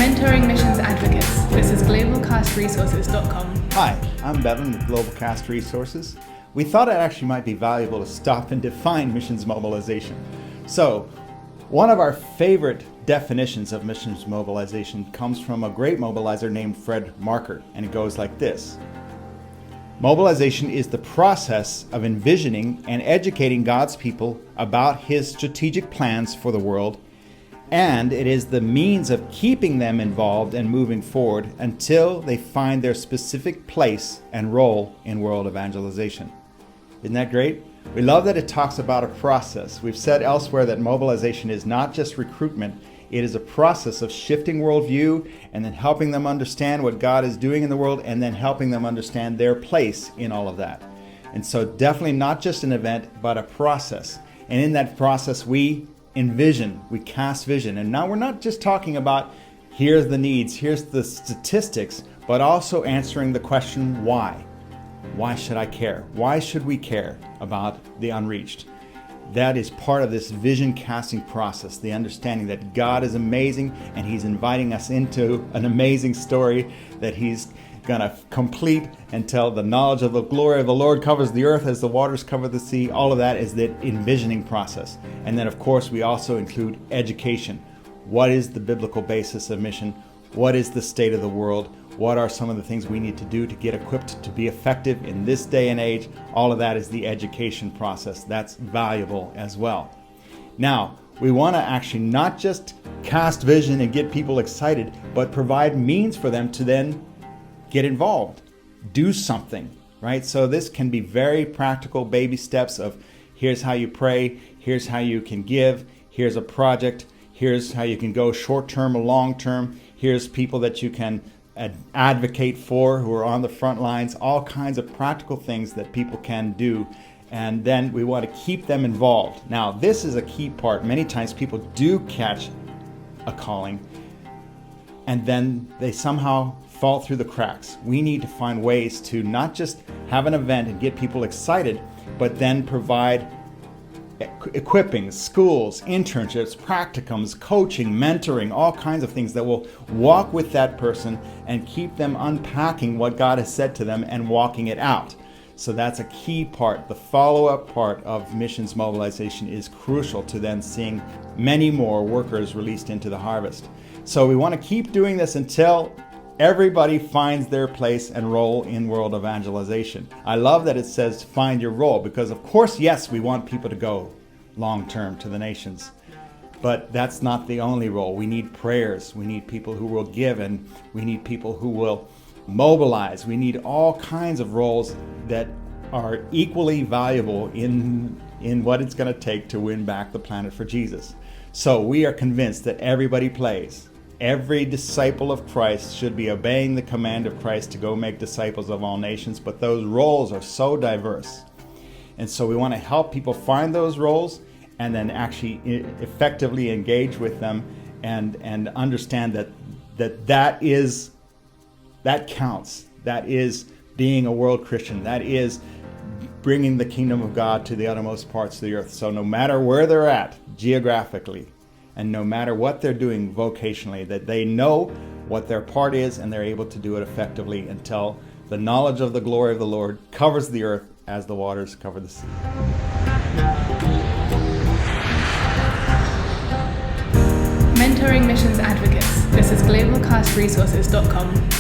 Mentoring missions advocates. This is GlobalCASTResources.com. Hi, I'm Bevin with GlobalCAST Resources. We thought it actually might be valuable to stop and define missions mobilization. So, one of our favorite definitions of missions mobilization comes from a great mobilizer named Fred Markert, and it goes like this. Mobilization is the process of envisioning and educating God's people about His strategic plans for the world, and it is the means of keeping them involved and moving forward until they find their specific place and role in world evangelization. Isn't that great? We love that it talks about a process. We've said elsewhere that mobilization is not just recruitment, it is a process of shifting worldview and then helping them understand what God is doing in the world and then helping them understand their place in all of that. And so definitely not just an event, but a process. And in that process, we envision, we cast vision. And now we're not just talking about here's the needs, here's the statistics, but also answering the question why. Why should I care? Why should we care about the unreached? That is part of this vision casting process, the understanding that God is amazing and He's inviting us into an amazing story that He's going to complete until the knowledge of the glory of the Lord covers the earth as the waters cover the sea. All of that is the envisioning process. And then, of course, we also include education. What is the biblical basis of mission? What is the state of the world? What are some of the things we need to do to get equipped to be effective in this day and age? All of that is the education process. That's valuable as well. Now, we want to actually not just cast vision and get people excited, but provide means for them to then get involved, do something, right? So this can be very practical baby steps of here's how you pray, here's how you can give, here's a project, here's how you can go short-term or long-term, here's people that you can advocate for who are on the front lines, all kinds of practical things that people can do. And then we want to keep them involved. Now, this is a key part. Many times people do catch a calling and then they somehow fall through the cracks. We need to find ways to not just have an event and get people excited, but then provide equipping, schools, internships, practicums, coaching, mentoring, all kinds of things that will walk with that person and keep them unpacking what God has said to them and walking it out. So that's a key part. The follow-up part of missions mobilization is crucial to then seeing many more workers released into the harvest. So we want to keep doing this until everybody finds their place and role in world evangelization. I love that it says find your role because, of course, yes, we want people to go long-term to the nations. But that's not the only role. We need prayers. We need people who will give, and we need people who will mobilize. We need all kinds of roles that are equally valuable in what it's going to take to win back the planet for Jesus. So we are convinced that everybody plays. Every disciple of Christ should be obeying the command of Christ to go make disciples of all nations, but those roles are so diverse. And so we want to help people find those roles and then actually effectively engage with them and understand that counts. That is being a world Christian. That is bringing the kingdom of God to the uttermost parts of the earth. So no matter where they're at geographically, and no matter what they're doing vocationally, that they know what their part is and they're able to do it effectively until the knowledge of the glory of the Lord covers the earth as the waters cover the sea. Mentoring missions advocates. This is GlobalCASTResources.com.